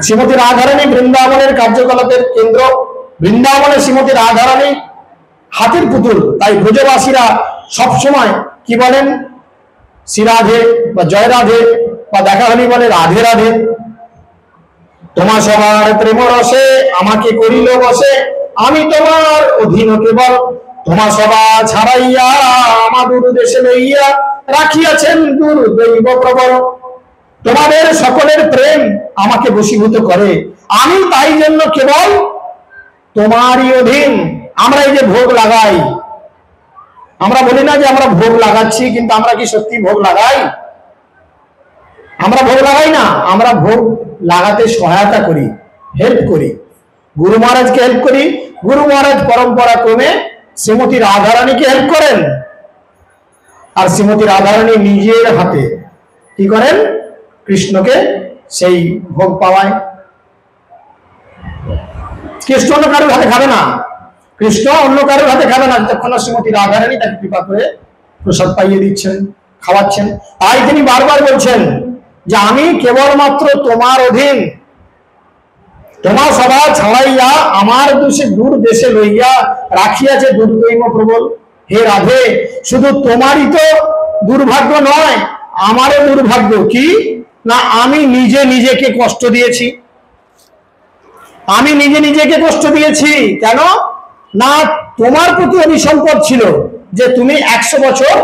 শ্রীমতী রাধারানী বৃন্দাবনের কার্যকলাপের কেন্দ্র। বৃন্দাবনে শ্রীমতী রাধারানী হাতের পুতুল, তাই ব্রজবাসীরা সবসময় কি বলেন? শ্রী রাধে বা জয় রাধে, বা দেখা হলে বলে রাধে রাধে। তোমার সবার প্রেম রসে আমাকে করিল বসে, আমি তোমার অধীন কেবল, তোমার সভা ছাড়াইয়া আমাদের দেশে লইয়া রাখিয়াছেন দুর্দৈব প্রবল। তোমাদের সকলের প্রেম আমাকে বশীভূত করে, আমি তাই জন্য কেবল তোমারই অধীন। আমরা এই যে ভোগ লাগাই, আমরা বলি না যে আমরা ভোগ লাগাচ্ছি, কিন্তু আমরা কি সত্যি ভোগ লাগাই? আমরা ভোগ লাগাই না, আমরা ভোগ লাগাতে সহায়তা করি, হেল্প করি, গুরু মহারাজকে হেল্প করি। গুরু মহারাজ পরম্পরা ক্রমে শ্রীমতী রাধারানীকে হেল্প করেন, আর শ্রীমতী রাধারানী নিজের হাতে কি করেন? কৃষ্ণকে সেই ভোগ পাওয়ায়। কৃষ্ণ অন্য কারোর হাতে খাবে না, কৃষ্ণ অন্য কারোর হাতে খাবে না, যতক্ষণ শ্রীমতী রাধারানী তাকে কৃপা করে প্রসাদ পাইয়ে দিচ্ছেন, খাওয়াচ্ছেন। তাই তিনি বারবার বলছেন যে আমি কেবলমাত্র তোমার অধীন, তোমার সভা ছাড়াইয়া আমার দূর দেশে লইয়া রাখিয়াছে দুর্দৈব প্রবল। হে রাধে, শুধু তোমারই তো দুর্ভাগ্য নয়, আমারও দুর্ভাগ্য। কি না, আমি নিজে নিজেকে কষ্ট দিয়েছি, আমি নিজে নিজেকে কষ্ট দিয়েছি। কেন না, তোমার প্রতি অভিসম্পদ ছিল যে তুমি 100 বছর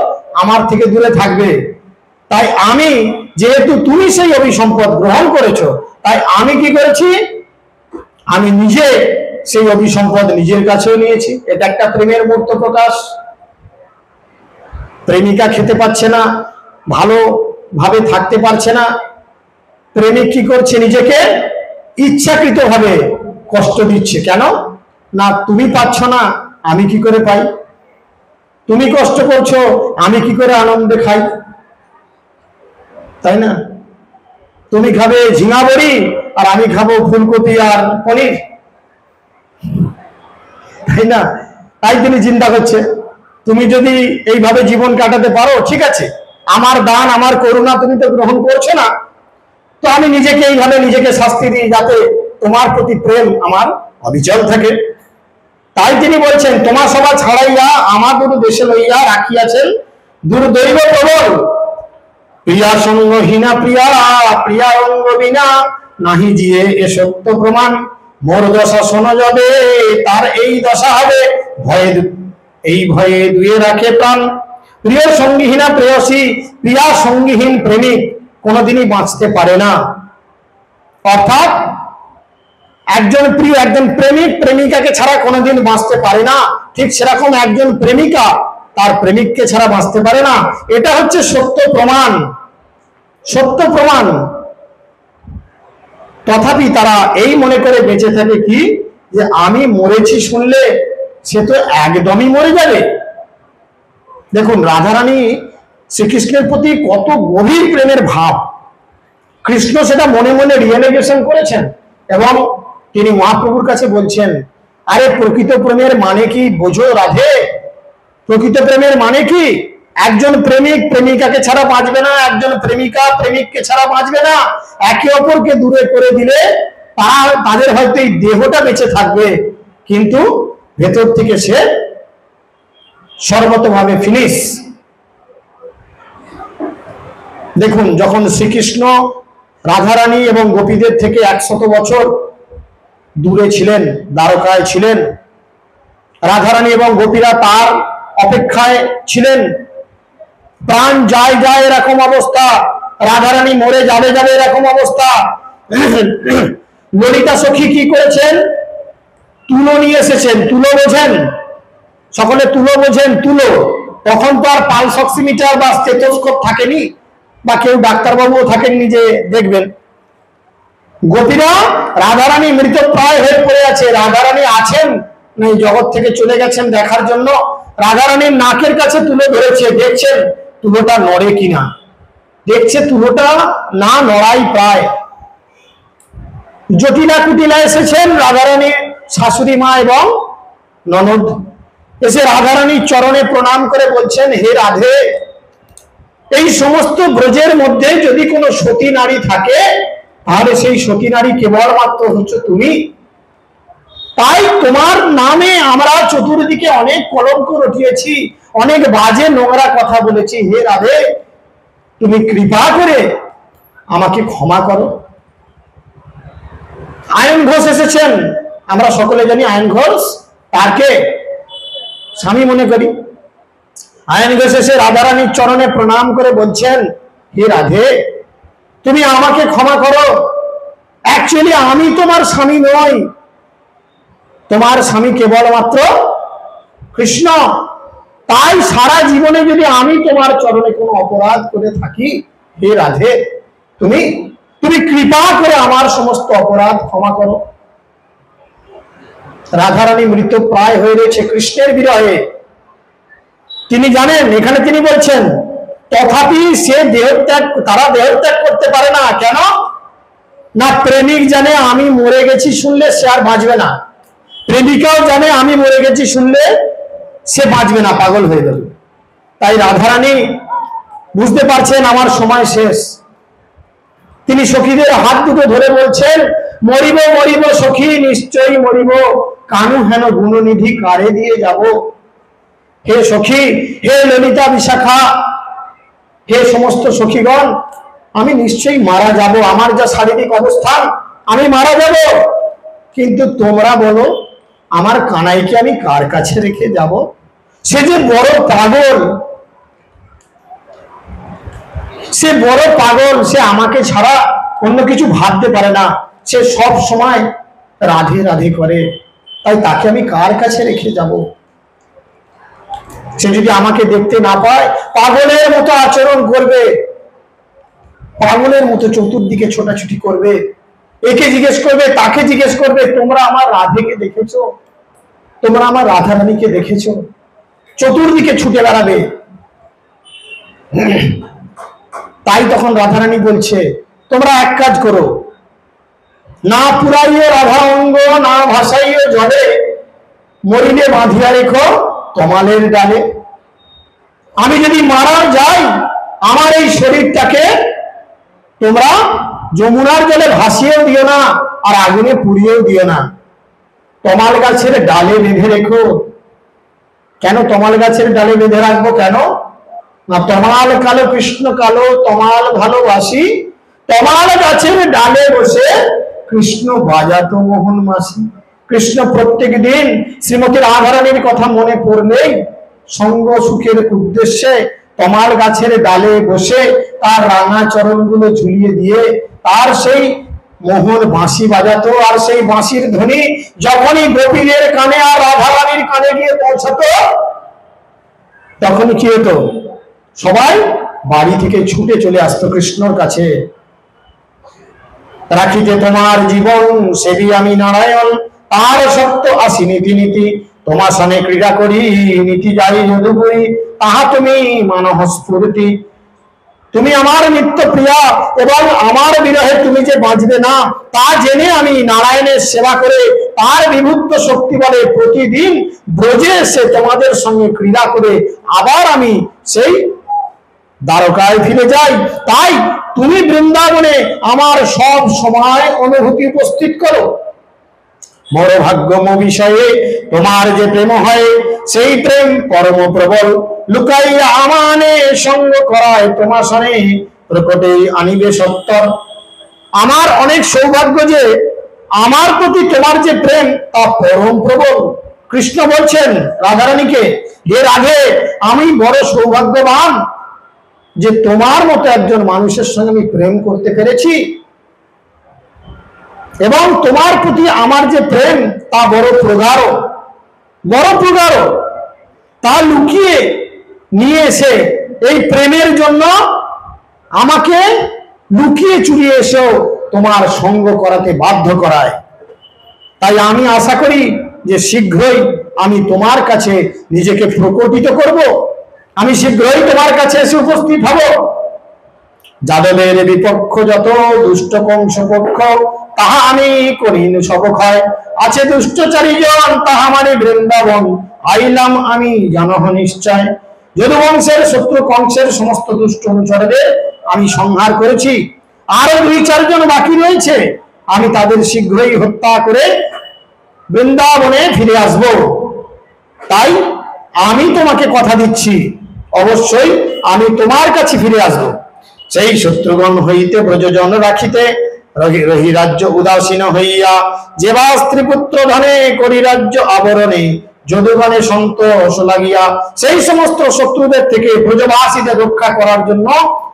আমার থেকে দূরে থাকবে। তাই আমি, যেহেতু তুমি সেই অভিসম্পদ গ্রহণ করেছো, তাই আমি কি করেছি? আমি নিজে সেই অভিসম্পদ নিজের কাছেও নিয়েছি। এটা একটা প্রেমের মূর্ত প্রকাশ। প্রেমিকা খেতে পাচ্ছে না, ভালোভাবে থাকতে পারছে না, প্রেমিক কি করছে? নিজেকে ইচ্ছাকৃতভাবে কষ্ট দিচ্ছে। কেন না, তুমি পাচ্ছ না, আমি কি করে পাই? তুমি কষ্ট করছো, আমি কি করে আনন্দে খাই? তাই না? তুমি খাবে ঝিঙা বড়ি আর আমি খাবো ফুলকপি আর পনির, তাই না? তাই তিনি চিন্তা করছে, তুমি যদি এইভাবে জীবন কাটাতে পারো, ঠিক আছে, আমার দান আমার করুণা তুমি তো গ্রহণ করছো না, তো আমি নিজেকে এইভাবে নিজেকে শাস্তি দিই যাতে তোমার প্রতি প্রেম আমার অবিচল থাকে। তাই তিনি বলছেন তোমার সভা ছাড়াইয়া আমার দুটো দেশে লইয়া রাখিয়াছেন দুর্দৈব প্রবল। প্রিয়া সঙ্গহীনা প্রিয়া, প্রিয়া অঙ্গ বিনা নাহি জিয়ে এ সত্য প্রমাণ। মোর দশা শোনো যাবে, তার এই দশা হবে, এই ভয়ে দুয়ে রাখে প্রাণ। প্রিয় সঙ্গীহীনা প্রেয়সী, প্রিয়া সঙ্গীহীন প্রেমিক কোনোদিনই বাঁচতে পারে না। অর্থাৎ একজন প্রিয়, একজন প্রেমিক প্রেমিকাকে ছাড়া কোনোদিন বাঁচতে পারে না, ঠিক সেরকম একজন প্রেমিকা তার প্রেমিককে ছাড়া বাঁচতে পারে না। এটা হচ্ছে সত্য প্রমাণ, সত্য প্রমাণ। তথাপি তারা এই মনে করে বেঁচে থাকে কি, যে আমি মরেছি শুনলে সে তো একদমই মরে যাবে। দেখুন রাধারানী শ্রীকৃষ্ণের প্রতি কত গভীর প্রেমের ভাব, কৃষ্ণ সেটা মনে মনে রিয়েলাইজেশন করেছেন এবং তিনি মহাপ্রভুর কাছে বলছেন, আরে প্রকৃত প্রেমের মানে কি বোঝো রাধে? প্রকৃত প্রেমের মানে কি? একজন প্রেমিক প্রেমিকাকে ছাড়া বাঁচবে না, একজন প্রেমিকা প্রেমিককে ছাড়া বাঁচবে না। একে অপরকে দূরে করে দিলে তাদের হয়তো এই দেহটা বেঁচে থাকবে, কিন্তু ভেতর থেকে সে সর্বতভাবে ফিনিশ। দেখুন যখন শ্রীকৃষ্ণ রাধারানী এবং গোপীদের থেকে 100 বছর দূরে ছিলেন, দ্বারকায় ছিলেন, রাধারানী এবং গোপীরা তার অপেক্ষায় ছিলেন। প্রাণ যায় যায় এরকম অবস্থা, রাধারানী মরে যাবে যাবে এরকম অবস্থা। ললিতা সখী কি করেছেন? তুলো নিয়ে এসেছেন। তুলো বোঝেন? সকলে তুলো বোঝেন? তুলো, তখন তো আর পালস অক্সিমিটার বা স্টেথোস্কোপ থাকেনি, বা কেউ ডাক্তারবাবুও থাকেননি যে দেখবেন। গোপীরা রাধারানী মৃতপ্রায় হয়ে পড়ে আছে, রাধারানী আছেন না জগৎ থেকে চলে গেছেন দেখার জন্য। রাধারানীর নাকের কাছে তুলে ধরেছে, দেখছেন তুলোটা নড়ে কিনা, দেখছে তুলোটা না নড়াই প্রায়। জটিলা কুটিলা এসেছেন রাধারানীর শাশুড়ি মা এবং ননদ, এসে রাধারানীর চরণে প্রণাম করে বলছেন, হে রাধে, এই সমস্ত ব্রজের মধ্যে যদি কোনো সতী নারী থাকে তাহলে সেই সতী নারী কেবলমাত্র হচ্ছে তুমি। তাই তোমার নামে আমরা চতুর্দিকে অনেক কলঙ্ক রটিয়েছি, অনেক বাজে নোংরা কথা বলেছি। হে রাধে, তুমি কৃপা করে আমাকে ক্ষমা করো। আয়ন ঘোষ এসেছেন, আমরা সকলে জানি আয়ন ঘোষ তাকে স্বামী মনে করি। আয়ন ঘোষ এসে রাধারানীর চরণে প্রণাম করে বলছেন, হে রাধে, তুমি আমাকে ক্ষমা করো, অ্যাকচুয়ালি আমি তোমার স্বামী নই, তোমার স্বামী কেবলমাত্র কৃষ্ণ। তাই সারা জীবনে যদি আমি তোমার চরণে কোনো অপরাধ করে থাকি, হে রাধে, তুমি তুমি কৃপা করে আমার সমস্ত অপরাধ ক্ষমা করো। রাধারানী মৃত প্রায় হয়ে রয়েছে কৃষ্ণের বিরহে। তিনি জানেন, এখানে তিনি বলছেন, তথাপি সে দেহত্যাগ, তারা দেহত্যাগ করতে পারে না। কেন না? প্রেমিক জানে আমি মরে গেছি শুনলে সে আর বাঁচবে না, প্রেমিকাও জানে আমি মরে গেছি শুনলে সে বাঁচবে না, পাগল হয়ে যাবে। তাই রাধারানী বুঝতে পারছেন আমার সময় শেষ। তিনি সখীদের হাত দুটো ধরে বলছেন, মরিব মরিব সখী নিশ্চয়ই মরিব, কানু হেন গুণনিধি কারে দিয়ে যাব। হে সখী, হে ললিতা বিশাখা, হে সমস্ত সখীগণ, আমি নিশ্চয়ই মারা যাব, আমার যা শারীরিক অবস্থান আমি মারা যাব। কিন্তু তোমরা বলো, আমার কানাইকে আমি কার কাছে রেখে যাব? সে যে বড় পাগল, সে বড় পাগল, সে আমাকে ছাড়া অন্য কিছু ভাবতে পারে না, সে সব সময় রাধে রাধে করে, তাই তাকে আমি কার কাছে রেখে যাব? সে যদি আমাকে দেখতে না পায় পাগলের মতো আচরণ করবে, পাগলের মতো চতুর্দিকে ছোটাছুটি করবে, একে জিজ্ঞেস করবে, তাকে জিজ্ঞেস করবে, তোমরা আমার রাধেকে দেখেছো? তোমরা আমার রাধারানীকে দেখেছো? চতুর্দিকে ছুটে বেড়াবে। তাই তখন রাধারানী বলছে, তোমরা এক কাজ করো, না পুরাইও রাধা অঙ্গ, না ভাসাইও জলে, মরিলে বাঁধিয়া রেখো তমালের ডালে। আমি যদি মারা যাই, আমার এই শরীরটাকে তোমরা যমুনার জলে ভাসিয়েও দিও না, আর আগুনে পুড়িয়েও দিও না, তমাল গাছের ডালে বেঁধে রেখো। কেন তমাল গাছের ডালে বেঁধে রাখবো? কেন না, তমাল কালো কৃষ্ণ কালো, তমাল ভালোবাসি, তমাল গাছের ডালে বসে কৃষ্ণ বাজাতো মোহন মাসি। কৃষ্ণ প্রত্যেক দিন শ্রীমতী রাধারানীর কথা মনে পড়লেই সঙ্গ সুখের উদ্দেশ্যে তমাল গাছের ডালে বসে তার রাঙা চরণগুলো ঝুলিয়ে দিয়ে তার সেই মোহন বাঁশি বাজাতো। আর সেই বাঁশির ধ্বনি যখনই গোপীদের কানে আর রাধারানীর কানে গিয়ে পৌঁছাতো, তখনই কি হতো? সবাই বাড়ি থেকে ছুটে চলে আসতো কৃষ্ণর কাছে। রাখিতে তোমার জীবন সেবি আমি নারায়ণ, তার সত্য আসি নীতি নীতি, তোমার সনে ক্রীড়া করি নীতি যাই যদুপুরী, তাহা তুমি মানহ স্ফূর্তি। তুমি আমার নিত্য প্রিয়া এবং আমার বিরহে তুমি যে বাঁচবে না তা জেনে আমি নারায়ণের সেবা করে তার বিভুক্ত শক্তি বলে প্রতিদিন ব্রজে এসে তোমাদের সঙ্গে ক্রীড়া করে আবার আমি সেই দ্বারকায় ফিরে যাই। তাই তুমি বৃন্দাবনে আমার সব সময় অনুভূতি উপস্থিত করো। মোর ভাগ্যম বিষয়ে তোমার যে প্রেম হয়, সেই প্রেম পরম প্রবল, লুকাইয়া আমানে সঙ্গ করায় তোমার সনে প্রকটে আনিবে সত্তর। আমার অনেক সৌভাগ্য যে আমার প্রতি তোমার যে প্রেম তা পরম প্রবল। কৃষ্ণ বলছেন রাধারানীকে, হে রাধে, আমি বড় সৌভাগ্যবান যে তোমার মতো একজন মানুষের সঙ্গে আমি প্রেম করতে পেরেছি, এবং তোমার প্রতি আমার যে প্রেম তা বড় প্রগাঢ়, বড় প্রগাঢ়। তা লুকিয়ে নিয়ে এসে এই প্রেমের জন্য আমাকে লুকিয়ে চুরিয়ে এসেও তোমার সঙ্গ করাতে বাধ্য করায়। তাই আমি আশা করি যে শীঘ্রই আমি তোমার কাছে নিজেকে প্রকটিত করব, আমি শীঘ্রই তোমার কাছে এসে উপস্থিত হব। যাদবের বিপক্ষ যত দুষ্ট কংস পক্ষ, তাহা আমি করিনু সবক্ষয়। আছে দুষ্টচারী জন, তাহা মানে বৃন্দাবন, আইলাম আমি জানহ নিশ্চয়। যদুবংশের শত্রু কংসের সমস্ত দুষ্ট অনুচরদের আমি সংহার করেছি, আরো 2-4 জন বাকি রয়েছে, আমি তাদের শীঘ্রই হত্যা করে বৃন্দাবনে ফিরে আসব। তাই আমি তোমাকে কথা দিচ্ছি, অবশ্যই আমি তোমার কাছে ফিরে আসব। সেই শত্রুগণ হইতে ব্রজজন রাখিতে, রহি রাজ্য উদাসীন হইয়া, যেবা স্ত্রী পুত্র ধনে করি রাজ্য আবরণে, যদুগণে সন্তোষ লাগিয়া। সেই সমস্ত শত্রুদের থেকে ব্রজবাসীদের রক্ষা করার জন্য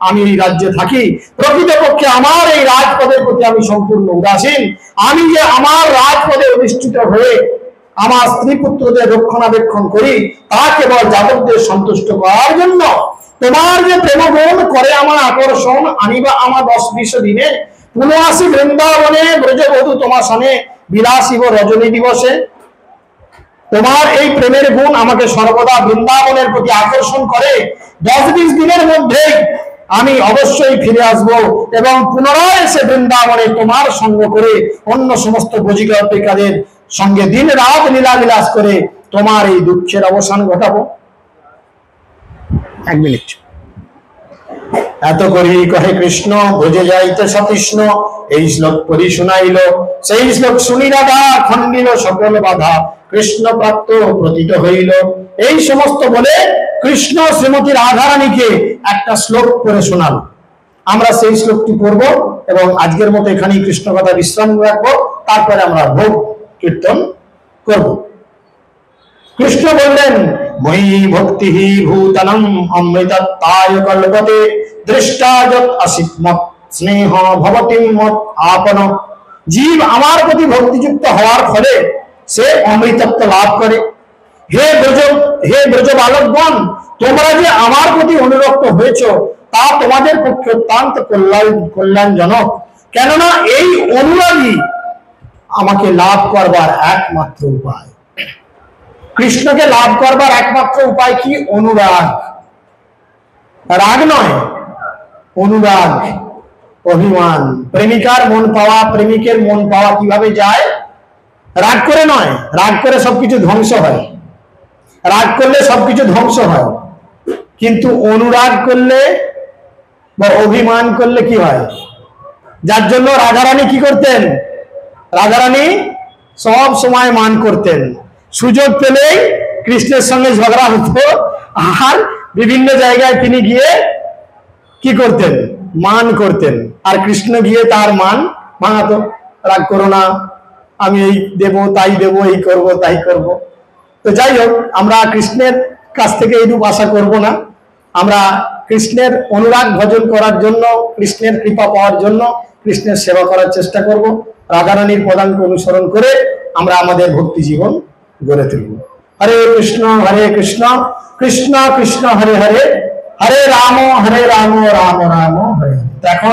আমি এই রাজ্যে থাকি। প্রকৃতপক্ষে আমার এই রাজপদের প্রতি আমি সম্পূর্ণ উদাসীন। আমি যে আমার রাজপদে অধিষ্ঠিত হয়ে আমার স্ত্রী পুত্রদের রক্ষণাবেক্ষণ করি, তা কেবল যাদবদের সন্তুষ্ট করার জন্য। তোমার যে প্রেমগুণ করে আমার আকর্ষণ, আনিবা আমার 10-20 দিনে, পুনঃ বৃন্দাবনে ব্রজবধূ তোমার সনে বিলাসিব রজনী দিবসে। তোমার এই প্রেমের গুণ আমাকে সর্বদা বৃন্দাবনের প্রতি আকর্ষণ করে। 10-20 দিনের মধ্যেই আমি অবশ্যই ফিরে আসব এবং পুনরায় এসে বৃন্দাবনে তোমার সঙ্গ করে অন্য সমস্ত ব্রজিকাদের সঙ্গে দিন রাত লীলা বিলাস করে তোমার এই দুঃখের অবসান ঘটাবো। 1 মিনিট। এত করি কহে কৃষ্ণ, ভোজে যাইতে সতৃষ্ণ। এই শ্লোক পড়ি শুনাইল, সেই শ্লোক শুনি রাধা খণ্ডিল সকল বাধা, কৃষ্ণ প্রাপ্ত প্রতীত হইল। এই সমস্ত বলে কৃষ্ণ শ্রীমতী রাধারানীকে একটা শ্লোক পড়ে শোনাল। আমরা সেই শ্লোকটি পড়ব এবং আজকের মতো এখানেই কৃষ্ণ কথা বিশ্রাম রাখবো। তারপরে আমরা ভোগ কীর্তন করব। কৃষ্ণ বললেন, মই ভক্তি ভূতনম অমৃতত্বায় কল্পতে, দৃষ্টা যৎ অসিত মৎ স্নেহ ভবতি মৎ আপন। জীব আমার প্রতি ভক্তিযুক্ত হওয়ার ফলে সে অমৃতত্ব লাভ করে। হে ব্রজ বালকগণ, তোমরা যে আমার প্রতি অনুরক্ত হয়েছ তা তোমাদের পক্ষে অত্যন্ত কল্যাণজনক। কেননা এই অনুরাগী আমাকে লাভ করবার একমাত্র উপায়। কৃষ্ণকে লাভ করবার একমাত্র উপায় কি? অনুরাগ। রাগ নয়, অনুরাগ, অভিমান। প্রেমিকার মন পাওয়া, প্রেমিকের মন পাওয়া কিভাবে যায়? রাগ করে নয়। রাগ করে সবকিছু ধ্বংস হয়, রাগ করলে সবকিছু ধ্বংস হয়। কিন্তু অনুরাগ করলে বা অভিমান করলে কি হয়? যার জন্য রাধারানী কি করতেন? রাধারানী সব সময় মান করতেন। সুযোগ পেলেই কৃষ্ণের সঙ্গে ঝগড়া হতো, আর বিভিন্ন জায়গায় তিনি গিয়ে কি করতেন? মান করতেন। আর কৃষ্ণ গিয়ে তার মান ভাঙাতো। রাগ করো না, আমি এই দেব তাই দেব, এই করব তাই করব। তো যাই হোক, আমরা কৃষ্ণের কাছ থেকে এইরূপ আশা করব না। আমরা কৃষ্ণের অনুরাগ ভজন করার জন্য, কৃষ্ণের কৃপা পাওয়ার জন্য কৃষ্ণের সেবা করার চেষ্টা করব। রাধারানীর পদাঙ্ক অনুসরণ করে আমরা আমাদের ভক্তি জীবন গড়ে তুলব। হরে কৃষ্ণ কৃষ্ণ কৃষ্ণ হরে হরে, হরে রাম রাম রাম হরে। দেখো